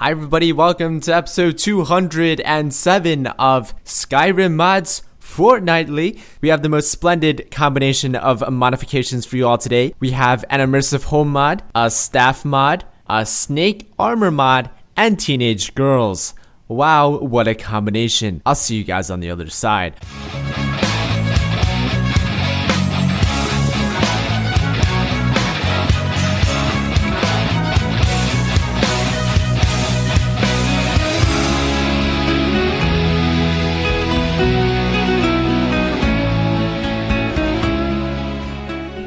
Hi everybody, welcome to episode 207 of Skyrim Mods Fortnightly. We have the most splendid combination of modifications for you all today. We have an immersive home mod, a staff mod, a snake armor mod, and teenage girls. Wow, what a combination. I'll see you guys on the other side.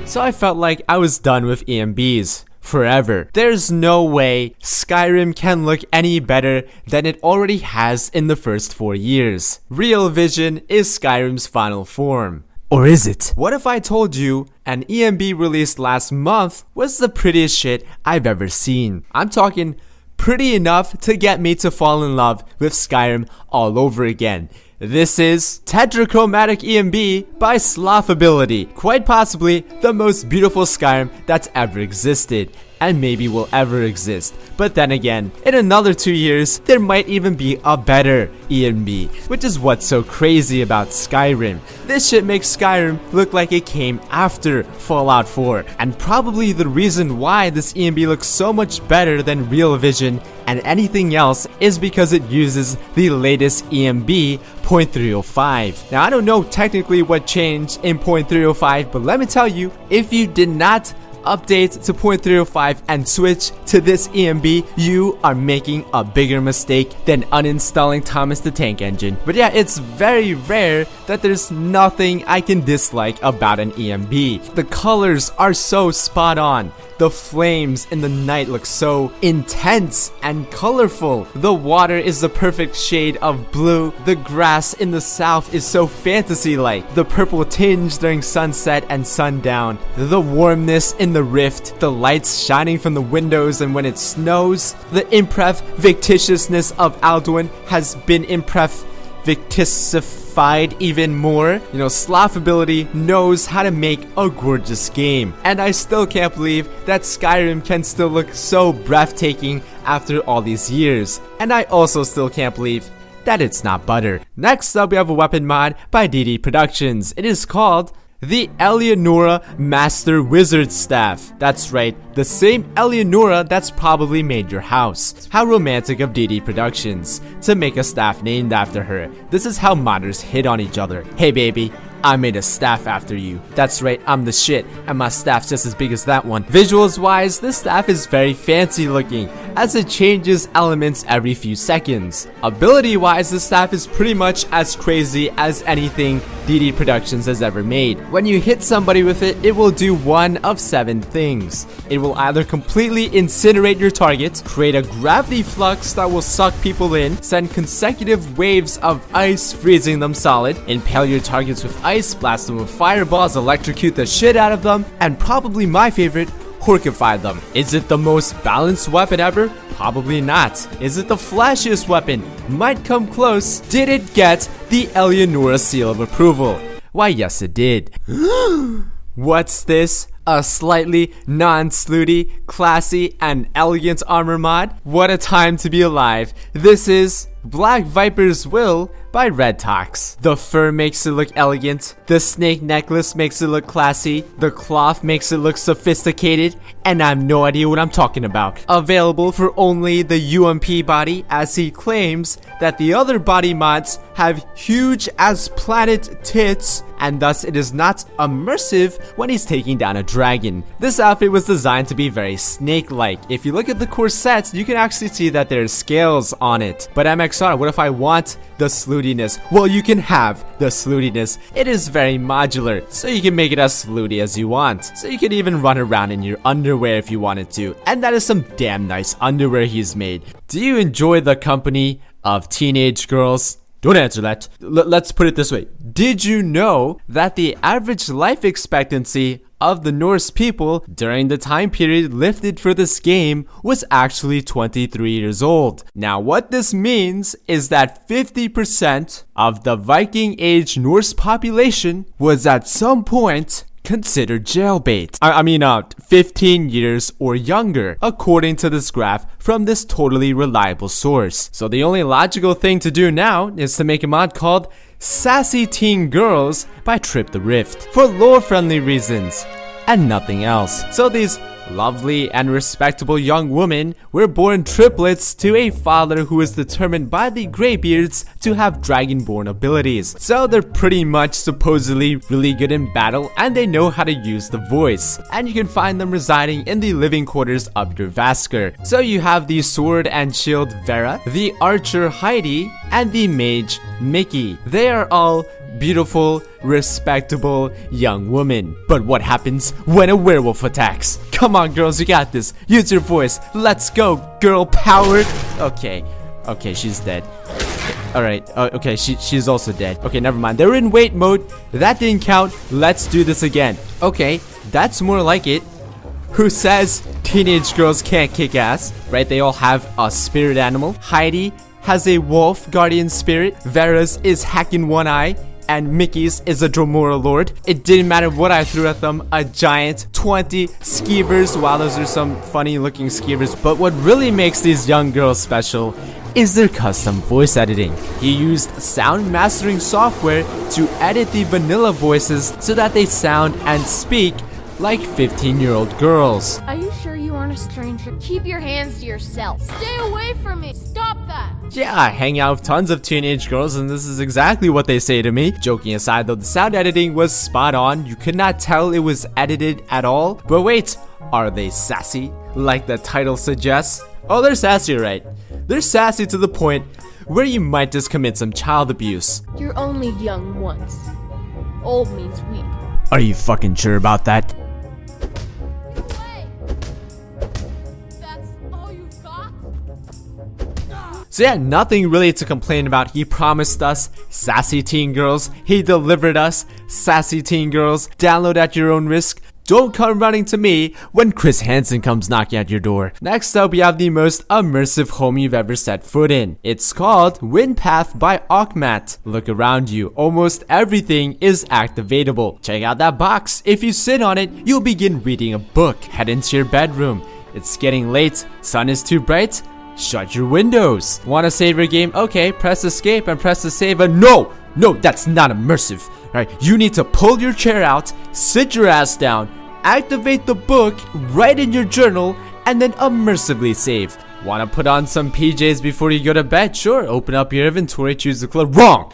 So I felt like I was done with EMBs forever. There's no way Skyrim can look any better than it already has in the first 4 years. Real Vision is Skyrim's final form. Or is it? What if I told you an EMB released last month was the prettiest shit I've ever seen? I'm talking pretty enough to get me to fall in love with Skyrim all over again. This is Tetrachromatic EMB by Slothability, quite possibly the most beautiful Skyrim that's ever existed, and maybe will ever exist. But then again, in another 2 years, there might even be a better EMB, which is what's so crazy about Skyrim. This shit makes Skyrim look like it came after Fallout 4, and probably the reason why this EMB looks so much better than Real Vision and anything else is because it uses the latest EMB 0.305. Now I don't know technically what changed in 0.305, but let me tell you, if you did not update to 0.305 and switch to this EMB, you are making a bigger mistake than uninstalling Thomas the Tank Engine. But yeah, it's very rare that there's nothing I can dislike about an EMB. The colors are so spot on. The flames in the night look so intense and colorful. The water is the perfect shade of blue. The grass in the south is so fantasy-like. The purple tinge during sunset and sundown. The warmness in the rift. The lights shining from the windows and when it snows. The improv victitiousness of Alduin has been victicified even more. You know, Slothability knows how to make a gorgeous game. And I still can't believe that Skyrim can still look so breathtaking after all these years. And I also still can't believe that it's not butter. Next up, we have a weapon mod by DD Productions. It is called the Eleonora Master Wizard Staff. That's right, the same Eleonora that's probably made your house. How romantic of DD Productions to make a staff named after her. This is how modders hit on each other. Hey baby, I made a staff after you. That's right, I'm the shit, and my staff's just as big as that one. Visuals wise, this staff is very fancy looking, as it changes elements every few seconds. Ability wise, the staff is pretty much as crazy as anything DD Productions has ever made. When you hit somebody with it, it will do one of 7 things. It will either completely incinerate your target, create a gravity flux that will suck people in, send consecutive waves of ice freezing them solid, impale your targets with ice, blast them with fireballs, electrocute the shit out of them, and probably my favorite, horrify them. Is it the most balanced weapon ever? Probably not. Is it the flashiest weapon? Might come close. Did it get the Eleonora seal of approval? Why, yes it did. What's this? A slightly non-slooty, classy, and elegant armor mod? What a time to be alive. This is Black Viper's Will by Red Tox. The fur makes it look elegant, the snake necklace makes it look classy, the cloth makes it look sophisticated, and I have no idea what I'm talking about. Available for only the UMP body, as he claims that the other body mods have huge as planet tits, and thus it is not immersive when he's taking down a dragon. This outfit was designed to be very snake-like. If you look at the corset, you can actually see that there's scales on it. But MXR, what if I want the slootiness? Well, you can have the slootiness. It is very modular, so you can make it as slooty as you want. So you can even run around in your underwear if you wanted to. And that is some damn nice underwear he's made. Do you enjoy the company of teenage girls? Don't answer that. Let's put it this way. Did you know that the average life expectancy of the Norse people during the time period lifted for this game was actually 23 years old? Now, what this means is that 50% of the Viking Age Norse population was at some point considered jailbait. I mean, 15 years or younger, according to this graph from this totally reliable source. So the only logical thing to do now is to make a mod called Sassy Teen Girls by Trip the Rift for lore-friendly reasons and nothing else. So these lovely and respectable young women were born triplets to a father who is determined by the Greybeards to have dragonborn abilities. So they're pretty much supposedly really good in battle and they know how to use the voice. And you can find them residing in the living quarters of your Vasker. So you have the sword and shield Vera, the archer Heidi, and the mage Mickey. They are all beautiful, respectable young women. But what happens when a werewolf attacks? Come on, girls, you got this. Use your voice. Let's go, girl power. Okay, she's dead. Alright, okay, she's also dead. Okay, never mind. They're in wait mode. That didn't count. Let's do this again. Okay, that's more like it. Who says teenage girls can't kick ass? Right, they all have a spirit animal. Heidi has a wolf guardian spirit. Vera's is hacking one eye. And Mickey's is a Dromora Lord. It didn't matter what I threw at them. A giant 20 skeevers. Wow, those are some funny looking skeevers. But what really makes these young girls special is their custom voice editing. He used sound mastering software to edit the vanilla voices so that they sound and speak like 15-year-old girls. Are you sure you aren't a stranger? Keep your hands to yourself. Stay away from me. Stop that. Yeah, I hang out with tons of teenage girls and this is exactly what they say to me. Joking aside though, the sound editing was spot on. You could not tell it was edited at all. But wait, are they sassy like the title suggests? Oh, they're sassy, right? They're sassy to the point where you might just commit some child abuse. You're only young once. Old means weak. Are you fucking sure about that? So yeah, nothing really to complain about. He promised us sassy teen girls. He delivered us sassy teen girls. Download at your own risk. Don't come running to me when Chris Hansen comes knocking at your door. Next up, we have the most immersive home you've ever set foot in. It's called Windpath by Aukmat. Look around you. Almost everything is activatable. Check out that box. If you sit on it, you'll begin reading a book. Head into your bedroom. It's getting late. Sun is too bright. Shut your windows. Want to save your game? Okay, press escape and press the save. And no, that's not immersive. Alright, you need to pull your chair out, sit your ass down, activate the book, write in your journal, and then immersively save. Want to put on some PJs before you go to bed? Sure, open up your inventory, choose the clothes. Wrong.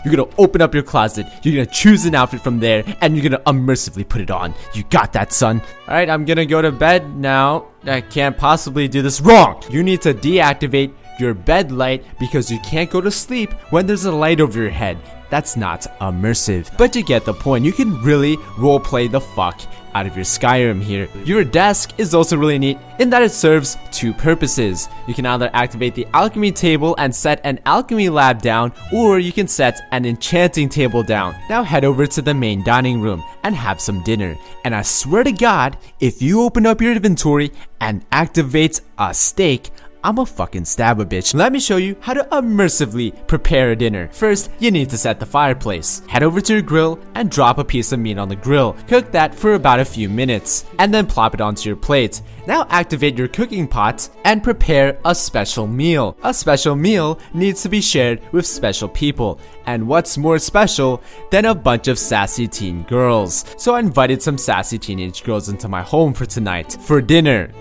You're gonna open up your closet, you're gonna choose an outfit from there, and you're gonna immersively put it on. You got that, son. Alright, I'm gonna go to bed now. I can't possibly do this. Wrong. You need to deactivate your bed light because you can't go to sleep when there's a light over your head. That's not immersive. But you get the point. You can really roleplay the fuck out of your Skyrim here. Your desk is also really neat in that it serves two purposes. You can either activate the alchemy table and set an alchemy lab down, or you can set an enchanting table down. Now head over to the main dining room and have some dinner. And I swear to God, if you open up your inventory and activate a steak, I'ma fucking stab a bitch. Let me show you how to immersively prepare a dinner. First, you need to set the fireplace. Head over to your grill and drop a piece of meat on the grill. Cook that for about a few minutes, and then plop it onto your plate. Now activate your cooking pot and prepare a special meal. A special meal needs to be shared with special people. And what's more special than a bunch of sassy teen girls? So I invited some sassy teenage girls into my home for tonight, for dinner.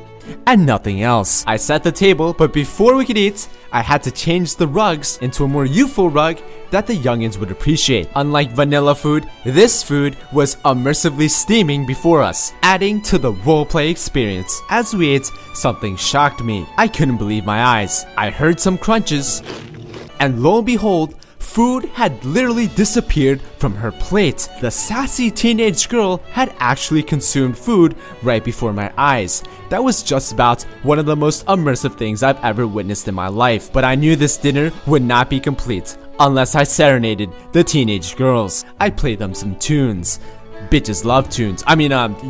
And nothing else. I set the table, but before we could eat, I had to change the rugs into a more youthful rug that the youngins would appreciate. Unlike vanilla food, this food was immersively steaming before us, adding to the roleplay experience. As we ate, something shocked me. I couldn't believe my eyes. I heard some crunches, and lo and behold, food had literally disappeared from her plate. The sassy teenage girl had actually consumed food right before my eyes. That was just about one of the most immersive things I've ever witnessed in my life. But I knew this dinner would not be complete unless I serenaded the teenage girls. I played them some tunes. Bitches love tunes.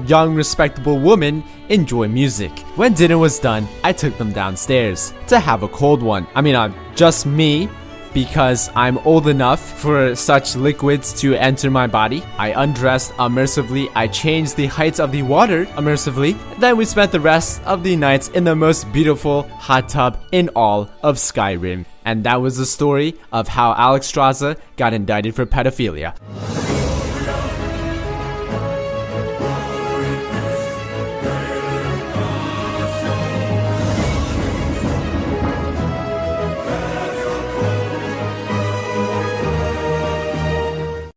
Young respectable women enjoy music. When dinner was done, I took them downstairs to have a cold one. Just me, because I'm old enough for such liquids to enter my body. I undressed immersively. I changed the heights of the water immersively. Then we spent the rest of the nights in the most beautiful hot tub in all of Skyrim. And that was the story of how Alex Straza got indicted for pedophilia.